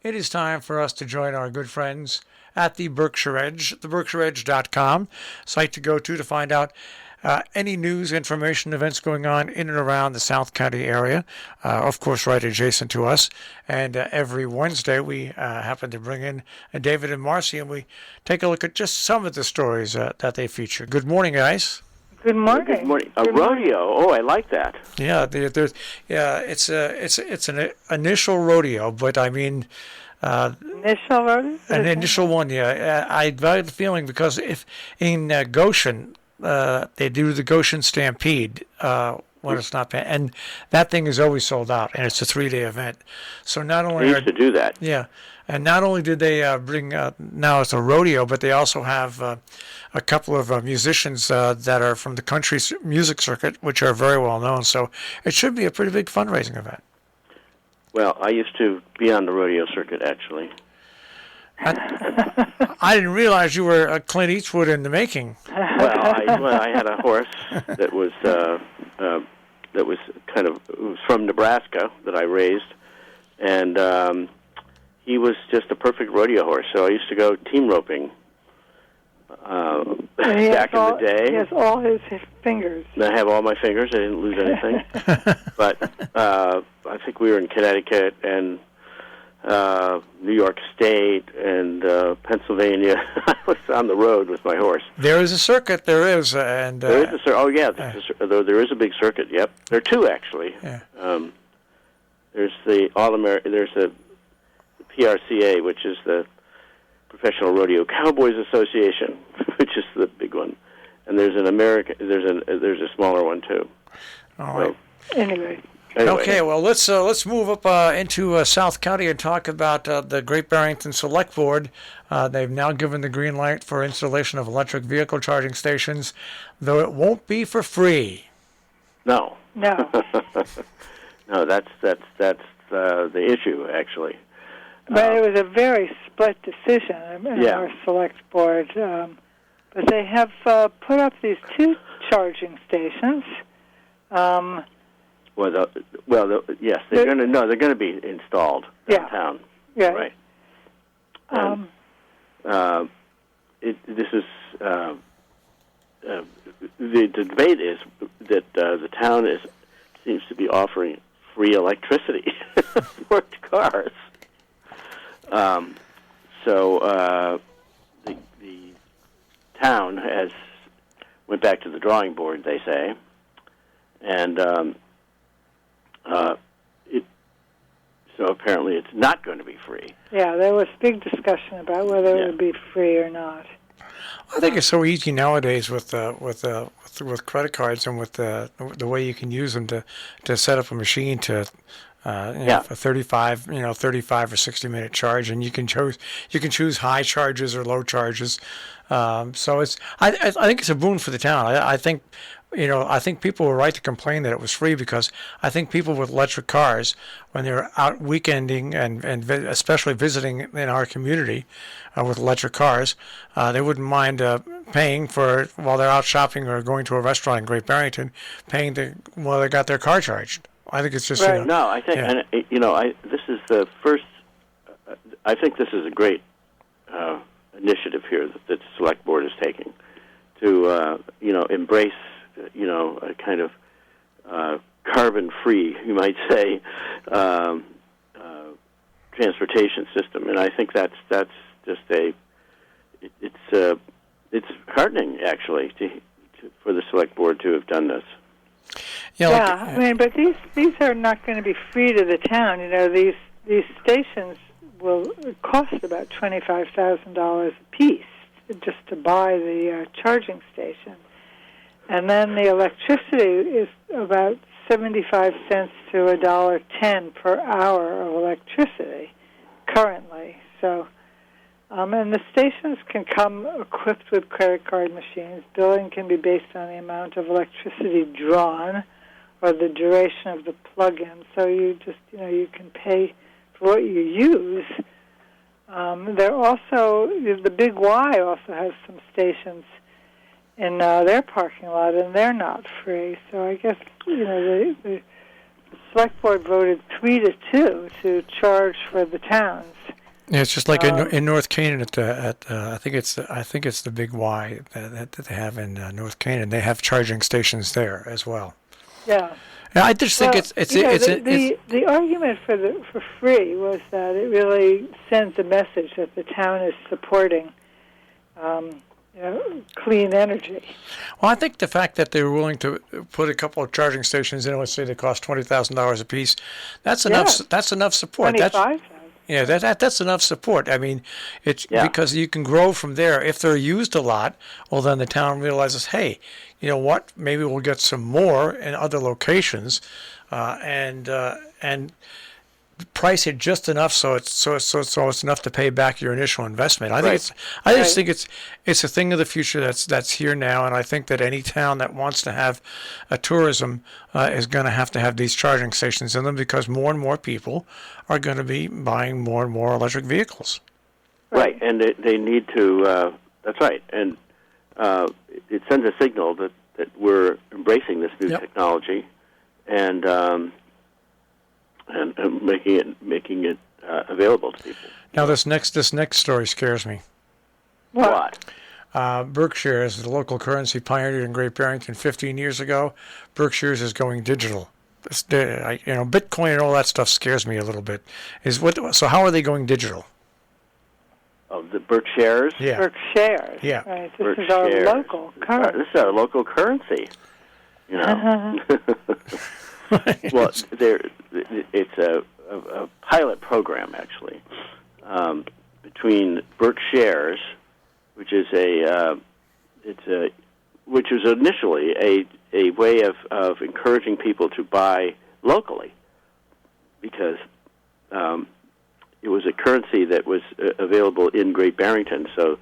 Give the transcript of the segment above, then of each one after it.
It is time for us to join our good friends at the Berkshire Edge, theberkshireedge.com, site to go to find out any news, information, events going on in and around the South County area, of course, right adjacent to us. And every Wednesday, we happen to bring in David and Marcy, and we take a look at just some of the stories that they feature. Good morning, guys. Good morning. Good morning. Good rodeo. Oh, I like that. Yeah, it's an initial rodeo, but I mean, initial rodeo. An initial one, yeah. I have the feeling because if in Goshen they do the Goshen Stampede when it's not, and that thing is always sold out, and it's a 3-day event. So not only they used to do that, yeah, and not only did they bring now it's a rodeo, but they also have a couple of musicians that are from the country music circuit, which are very well known. So it should be a pretty big fundraising event. Well, I used to be on the rodeo circuit, actually. I didn't realize you were Clint Eastwood in the making. Well, I had a horse that was from Nebraska that I raised, and he was just a perfect rodeo horse. So I used to go team roping back in the day. He has all his fingers. I have all my fingers. I didn't lose anything. But I think we were in Connecticut and New York State and Pennsylvania. I was on the road with my horse. There is a circuit. There is, and there is a circuit. Oh yeah, there is a big circuit. Yep, there are two actually. Yeah. There's the There's the PRCA, which is the Professional Rodeo Cowboys Association, which is the big one, and there's an American. There's a smaller one too. All right. Anyway. Okay, well, let's move up into South County and talk about the Great Barrington Select Board. They've now given the green light for installation of electric vehicle charging stations, though it won't be for free. No. No. No, that's the issue actually. But it was a very split decision in our select board. But they have put up these 2 charging stations. Yes, they're going to be installed downtown. Yeah. Right. This is the debate is that the town seems to be offering free electricity for cars. So the town went back to the drawing board, they say, and so apparently it's not going to be free. Yeah, there was big discussion about whether it would be free or not. I think it's so easy nowadays with credit cards and with the way you can use them to set up a machine to a 35 or 60-minute charge, and you can choose high charges or low charges. So I think it's a boon for the town. I think people were right to complain that it was free, because I think people with electric cars, when they're out weekending and especially visiting in our community with electric cars, they wouldn't mind paying for, while they're out shopping or going to a restaurant in Great Barrington, while they got their car charged. I think it's just right. No, I think this is the first. I think this is a great initiative here that the select board is taking to embrace a kind of carbon-free, you might say, transportation system, and I think that's just it's heartening actually for the select board to have done this. I mean, but these are not going to be free to the town. These stations will cost about $25,000 a piece just to buy the charging station. And then the electricity is about 75 cents to $1.10 per hour of electricity currently. So, and the stations can come equipped with credit card machines. Billing can be based on the amount of electricity drawn or the duration of the plug-in. So you just, you can pay for what you use. They're also, the Big Y also has some stations in their parking lot, and they're not free. So I guess, the select board voted 3-2 to charge for the towns. Yeah, it's just like in North Canaan I think it's the Big Y that they have in North Canaan. They have charging stations there as well. Yeah. And I just think the argument for free was that it really sends a message that the town is supporting clean energy. Well, I think the fact that they were willing to put a couple of charging stations in, let's say they cost $20,000 a piece, that's enough. That's enough support. That's enough support. I mean, it's because you can grow from there. If they're used a lot, well, then the town realizes, hey, you know what? Maybe we'll get some more in other locations, and price it just enough so it's enough to pay back your initial investment. I just think it's a thing of the future that's here now, and I think that any town that wants to have a tourism is going to have these charging stations in them, because more and more people are going to be buying more and more electric vehicles. Right, and they need to. That's right, and it sends a signal that we're embracing this new technology, and making it available to people. Now, this next story scares me. What? Berkshires, the local currency pioneered in Great Barrington 15 years ago. Berkshires is going digital. Bitcoin and all that stuff scares me a little bit. So how are they going digital? Oh, the Berkshires? Yeah. Berkshires. Yeah. Right. This is our local currency. This is our local currency. You know. Well, it's a pilot program, actually, between Berkshires, which is which was initially a way of encouraging people to buy locally, because it was a currency that was available in Great Barrington. So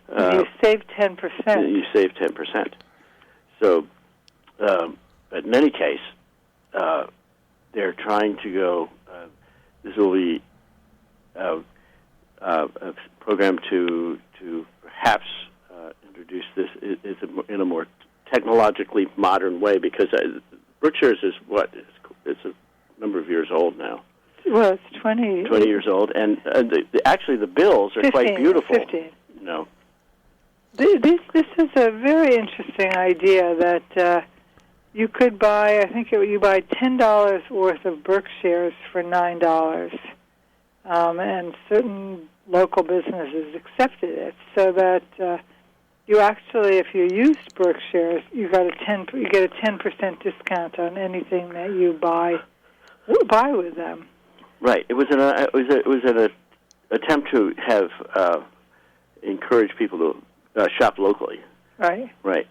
you saved 10%. You saved 10%. So, but in any case, they're trying to go. This will be a program to perhaps introduce this in a more technologically modern way, because Berkshires is it's a number of years old now. Well, it's 20 years old, and actually the bills are 15, quite beautiful. 15. You know. This is a very interesting idea that you could buy. I think you buy $10 worth of Berkshires for $9, and certain local businesses accepted it, so that you actually, if you used Berkshires, you get a 10% discount on anything that you buy with them. Right. It was an attempt to have encourage people to shop locally. Right. Right.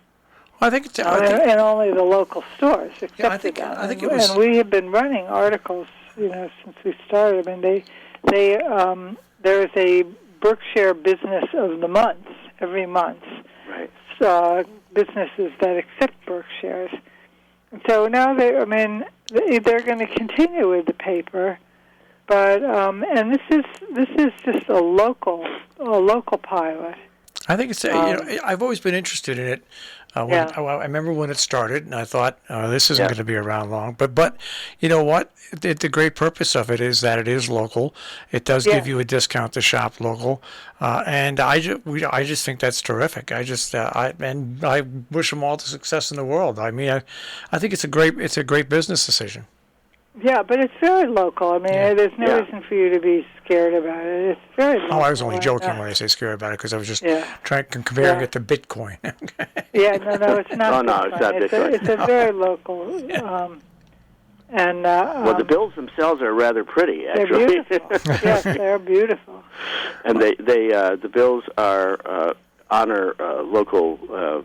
Well, I think it's and only the local stores accepted that. them. I think it was. And we have been running articles, since we started. I mean, there is a Berkshire Business of the Month every month. Right. So, businesses that accept Berkshires. And so now they're going to continue with the paper, but and this is just a local pilot. I think it's I've always been interested in it. I remember when it started, and I thought, this isn't going to be around long. But you know what? The great purpose of it is that it is local. It does give you a discount to shop local, and I just think that's terrific. I wish them all the success in the world. I mean, I think it's a great business decision. Yeah, but it's very local. I mean, there's no reason for you to be scared about it. It's very local. Oh, I was only joking when I say scared about it, because I was just comparing it to Bitcoin. Yeah, no, it's not. Oh, no, it's not Bitcoin. It's a very local. Well, the bills themselves are rather pretty, actually. They're beautiful. Yes, they're beautiful. And the bills are honor local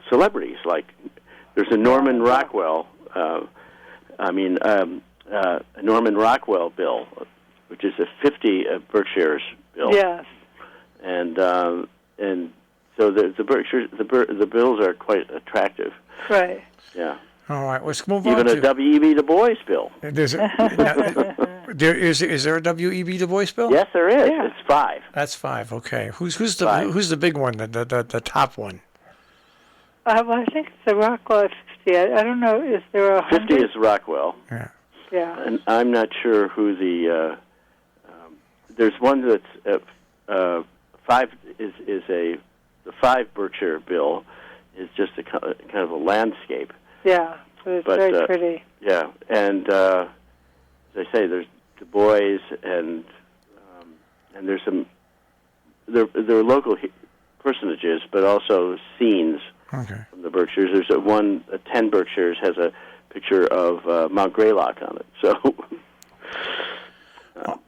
celebrities. Like there's a Norman Rockwell. A Norman Rockwell bill, which is a 50 Berkshires bill. Yes. And so the Berkshires, the bills are quite attractive. Right. Yeah. All right, let's move on. Even a W.E.B. Du Bois bill. Is there a W.E.B. Du Bois bill? Yes, there is. Yeah. It's 5. That's 5. Okay. Who's the big one? The top one? Well, I think it's the Rockwell 50. I don't know. Is there a 50 is Rockwell. Yeah. Yeah. And I'm not sure who there's one that's 5 the 5 Berkshire bill is just a kind of a landscape. Yeah, but it's very pretty. Yeah, and as I say, there's Du Bois and there's some there are local personages, but also scenes from the Berkshires. There's 10 Berkshires has a picture of Mount Greylock on it. So.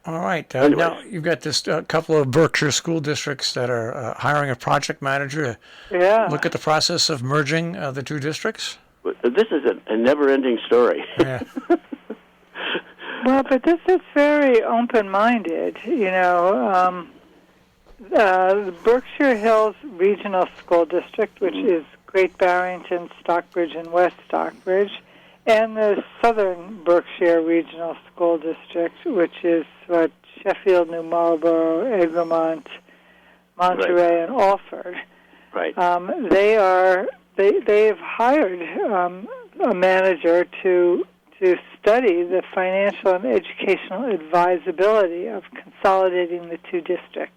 All right. Now you've got this couple of Berkshire school districts that are hiring a project manager to look at the process of merging the two districts. This is a never-ending story. Yeah. Well, but this is very open-minded. The Berkshire Hills Regional School District, which is Great Barrington, Stockbridge, and West Stockbridge, and the Southern Berkshire Regional School District, which is Sheffield, New Marlborough, Egremont, Monterey, and Alford. Right. They've hired a manager to study the financial and educational advisability of consolidating the two districts.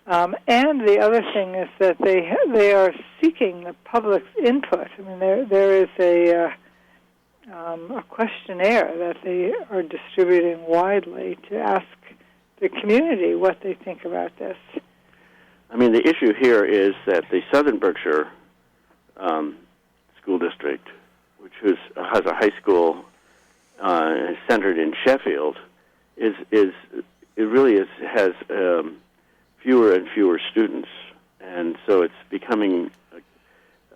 And the other thing is that they are seeking the public's input. I mean, there is a questionnaire that they are distributing widely to ask the community what they think about this. I mean, the issue here is that the Southern Berkshire School District, which has a high school centered in Sheffield, has fewer and fewer students, and so it's becoming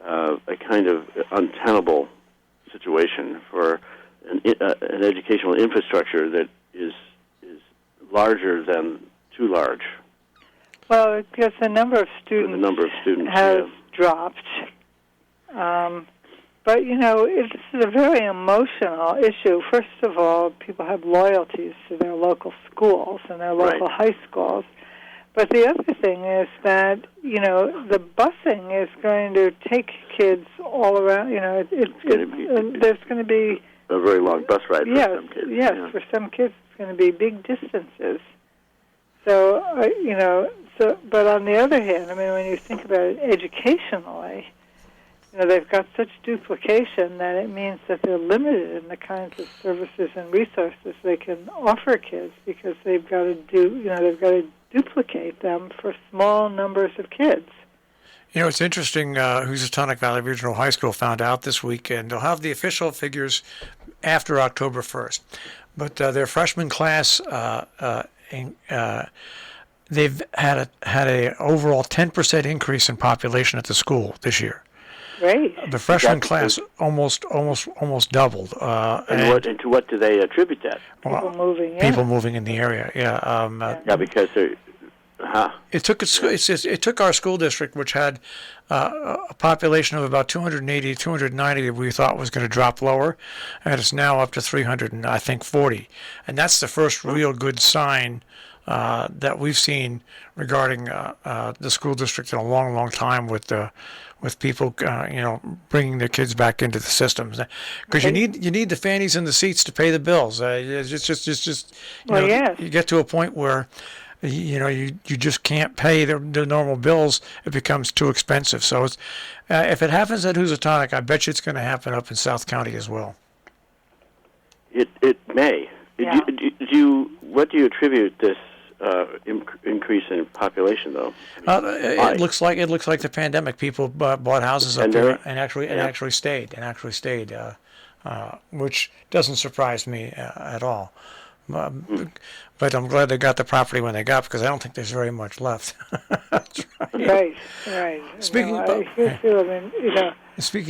a kind of untenable situation for an educational infrastructure that is larger than too large. Well, it's because the number of students has dropped. But, this is a very emotional issue. First of all, people have loyalties to their local schools and their local high schools. But the other thing is that, the busing is going to take kids all around. There's going to be a very long bus ride for some kids. Yes, for some kids it's going to be big distances. So, but on the other hand, I mean, when you think about it educationally, they've got such duplication that it means that they're limited in the kinds of services and resources they can offer kids because they've got to duplicate them for small numbers of kids. It's interesting. Housatonic Valley Regional High School found out this week, and they'll have the official figures after October 1st. But their freshman class, they've had a overall 10% increase in population at the school this year. Great. The freshman class almost doubled. And to what do they attribute that? People moving in the area. Yeah. Because they're. It took our school district, which had a population of about 280, 290 that we thought was going to drop lower, and it's now up to 340. And that's the first real good sign that we've seen regarding the school district in a long, long time with people, bringing their kids back into the systems, because you need the fannies and the seats to pay the bills. It's just you get to a point where you just can't pay the normal bills. It becomes too expensive. So it's, if it happens at Housatonic, I bet you it's going to happen up in South County as well. It may. Yeah. What do you attribute this increase in population, though? It looks like the pandemic. People bought houses up there and actually stayed, which doesn't surprise me at all. But I'm glad they got the property when they got, because I don't think there's very much left. That's right. Right. Speaking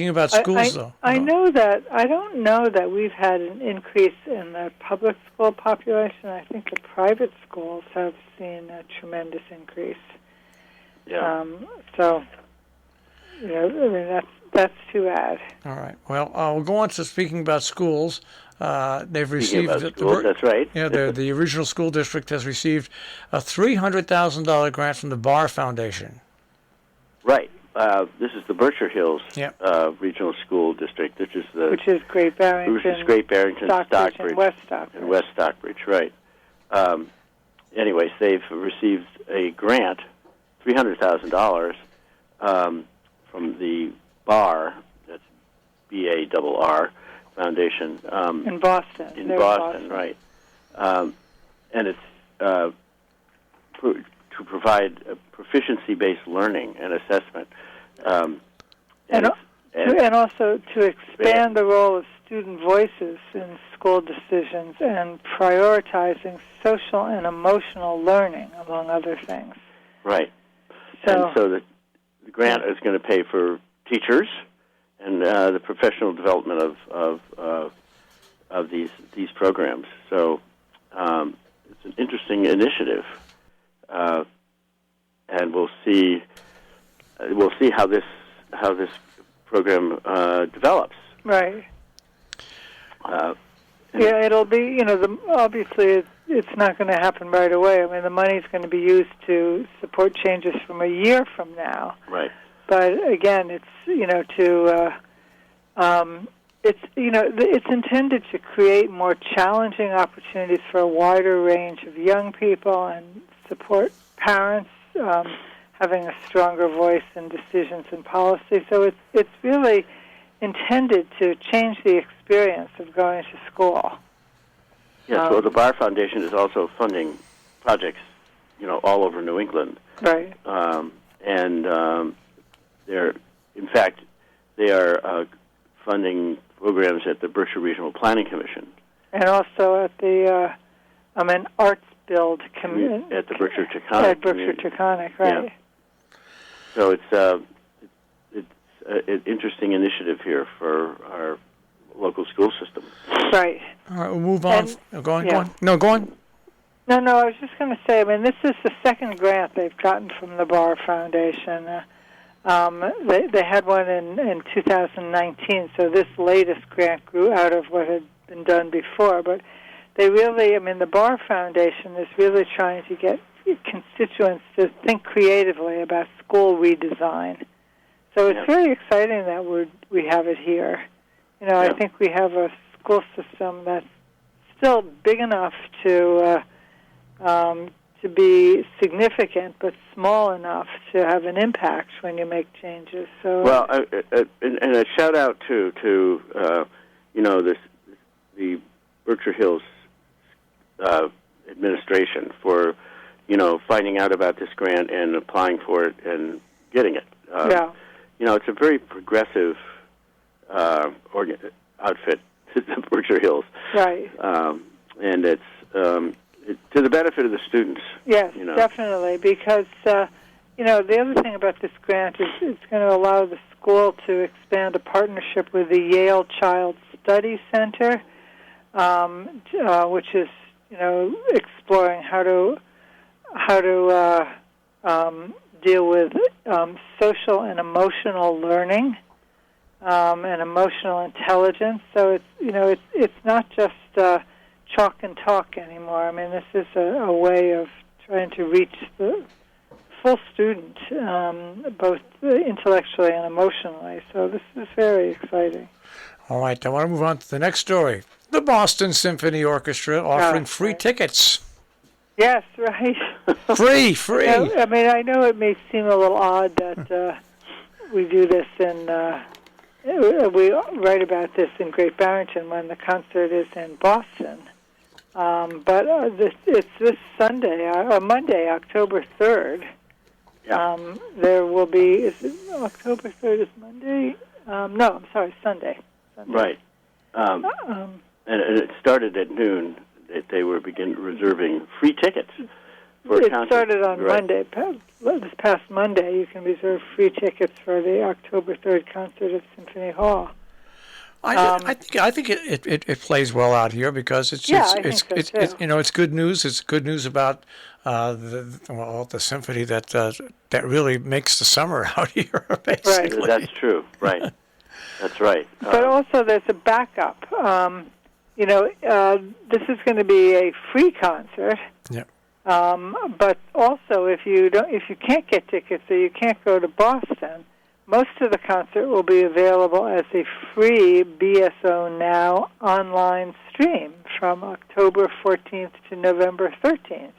about schools, though. I don't know that we've had an increase in the public school population. I think the private schools have seen a tremendous increase. Yeah. That's too bad. All right. Well, we'll go on to speaking about schools. They've received that's right. Yeah, the original school district has received a $300,000 grant from the Barr Foundation. Right. This is the Berkshire Hills Regional School District, which is Great Barrington, Stockbridge, and West Stockbridge. And West Stockbridge, right. anyways, they've received a grant, $300,000 from the BAR, that's BARR Foundation. In Boston. In Boston, right. And it's to provide proficiency-based learning and assessment. And also to expand the role of student voices in school decisions and prioritizing social and emotional learning, among other things. Right. And so the grant is going to pay for teachers and the professional development of these programs. So it's an interesting initiative, and we'll see how this program develops. Right. It'll be, obviously it's not going to happen right away. I mean, the money's going to be used to support changes from a year from now. Right. But again, it's, it's intended to create more challenging opportunities for a wider range of young people and support parents having a stronger voice in decisions and policy. So it's really intended to change the experience of going to school. Yes, well, the Barr Foundation is also funding projects, all over New England. Right. They are funding programs at the Berkshire Regional Planning Commission. And also at the Arts Build at the Berkshire Taconic. At Berkshire Taconic, right. Yeah. So it's an interesting initiative here for our local school system. Right. All right, we'll move on. Go on. No, go on. No, I was just going to say, this is the second grant they've gotten from the Barr Foundation. They had one in 2019, so this latest grant grew out of what had been done before. But they really, the Barr Foundation is really trying to get constituents to think creatively about school redesign. So it's very exciting that we have it here. I think we have a school system that's still big enough to be significant, but small enough to have an impact when you make changes. So, well, and a shout out to the Berkshire Hills administration for finding out about this grant and applying for it and getting it. It's a very progressive outfit, the Berkshire Hills. Right. And it's to the benefit of the students. Yes, definitely, because, the other thing about this grant is it's going to allow the school to expand a partnership with the Yale Child Study Center, which is, exploring how to deal with social and emotional learning and emotional intelligence. So it's not just chalk and talk anymore. This is a way of trying to reach the full student, both intellectually and emotionally. So this is very exciting. All right, I want to move on to the next story. The Boston Symphony Orchestra offering free tickets. Yes, right. Free. I know it may seem a little odd that we do this we write about this in Great Barrington when the concert is in Boston. But it's this Sunday, Monday, October 3rd. Yeah. There will be, is it October 3rd is Monday? No, I'm sorry, Sunday. Right. And it started at noon. They were reserving free tickets for a concert. It started on Monday. This past Monday, you can reserve free tickets for the October 3rd concert at Symphony Hall. I think it plays well out here because it's good news. It's good news about the symphony that really makes the summer out here. Basically, right. That's true. Right. That's right. But also, there's a backup. This is going to be a free concert. Yeah. But also, if you can't get tickets or you can't go to Boston, most of the concert will be available as a free BSO Now online stream from October 14th to November 13th.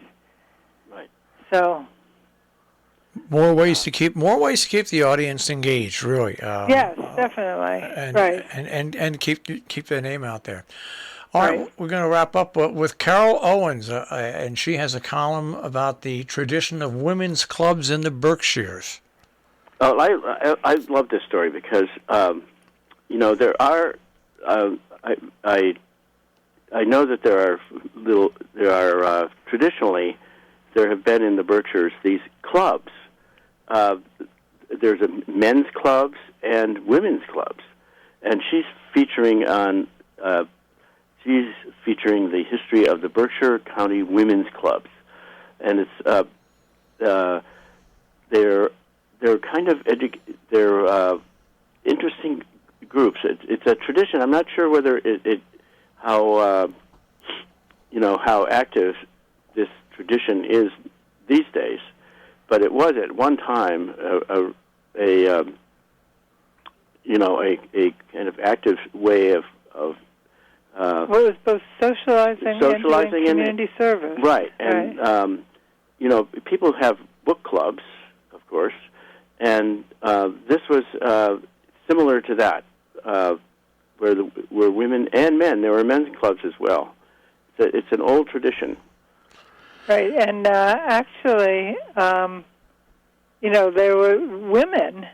So more ways to keep the audience engaged, really. Yes, definitely. Right. And keep their name out there. All right, we're going to wrap up with Carol Owens, and she has a column about the tradition of women's clubs in the Berkshires. Oh, I love this story because there are I know that there are traditionally there have been in the Berkshires these clubs. There's men's clubs and women's clubs, and she's featuring the history of the Berkshire County Women's Clubs, and it's they're kind of they're interesting groups. It's a tradition. I'm not sure whether how active this tradition is these days, but it was at one time a kind of active way of well, it was both socializing and doing community service. Right, and people have book clubs, of course, and this was similar to that, where women and men. There were men's clubs as well. It's an old tradition. Right, and actually, there were women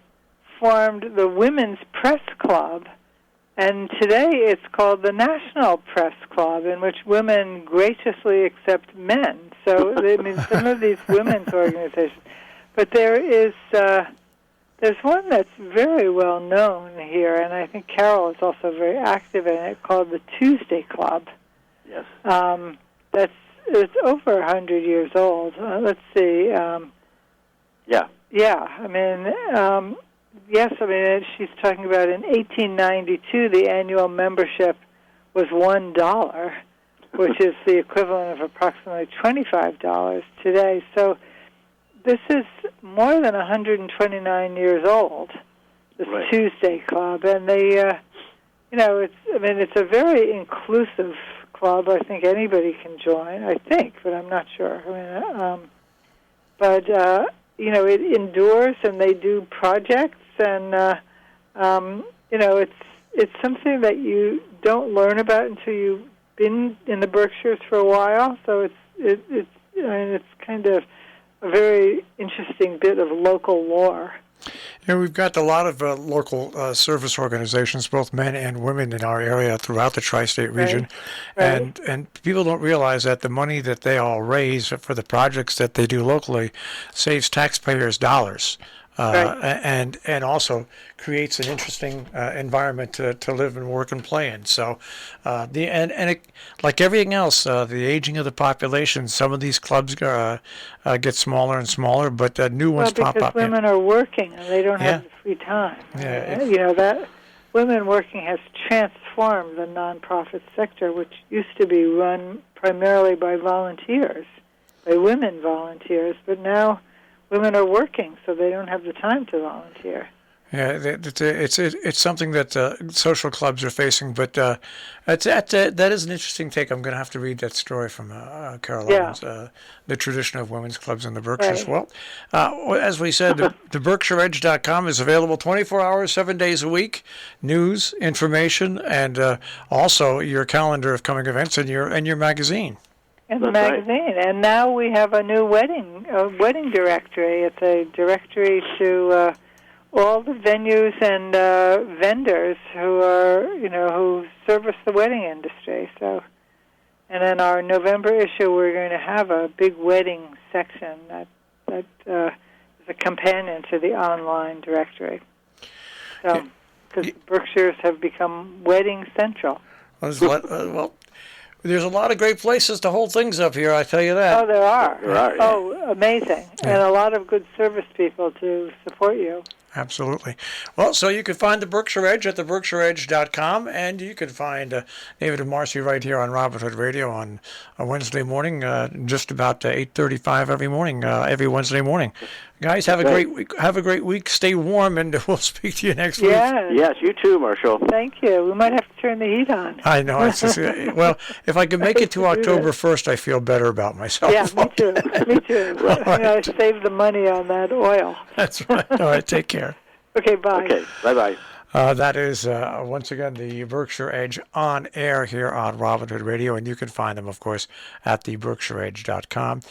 formed the Women's Press Club, and today it's called the National Press Club, in which women graciously accept men. So, some of these women's organizations. But there's one that's very well known here, and I think Carol is also very active in it, called the Tuesday Club. Yes. It's over 100 years old. Let's see. Yeah. Yeah. Yes. She's talking about in 1892, the annual membership was $1, which is the equivalent of approximately $25 today. So this is more than 129 years old. This Tuesday Club, and they, it's a very inclusive club. I think anybody can join. I think, but I'm not sure. It endures, and they do projects, and it's something that you don't learn about until you've been in the Berkshires for a while. So it's kind of a very interesting bit of local lore. We've got a lot of local service organizations, both men and women, in our area throughout the tri-state region. Right. And people don't realize that the money that they all raise for the projects that they do locally saves taxpayers dollars. And also creates an interesting environment to live and work and play in. So, like everything else, the aging of the population, some of these clubs get smaller and smaller, but new ones pop up. Because women are working and they don't have the free time. That women working has transformed the nonprofit sector, which used to be run primarily by volunteers, by women volunteers, but now women are working, so they don't have the time to volunteer. Yeah, it's something that social clubs are facing, but that is an interesting take. I'm going to have to read that story from Carol Owens, the tradition of women's clubs in the Berkshires. Right. Well, as we said, the BerkshireEdge.com is available 24 hours, 7 days a week, news, information, and also your calendar of coming events and your magazine. In the magazine, and now we have a new wedding directory. It's a directory to all the venues and vendors who service the wedding industry. So, and in our November issue, we're going to have a big wedding section that is a companion to the online directory. So, because the Berkshires have become wedding central. There's a lot of great places to hold things up here, I tell you that. Oh, there are. There are, yeah. Oh, amazing. Yeah. And a lot of good service people to support you. Absolutely. Well, so you can find the Berkshire Edge at theberkshireedge.com, and you can find David and Marcy right here on Robin Hood Radio on a Wednesday morning, just about 8:35 every Wednesday morning. Guys, have a great week. Have a great week. Stay warm, and we'll speak to you next week. Yes, you too, Marshall. Thank you. We might have to turn the heat on. I know. It's just, well, if I can make it to October 1st, I feel better about myself. Yeah, me too. Me too. Right. I saved the money on that oil. That's right. All right, take care. Okay, bye. Okay, bye-bye. That is, once again, the Berkshire Edge on air here on Robin Hood Radio, and you can find them, of course, at theberkshireedge.com.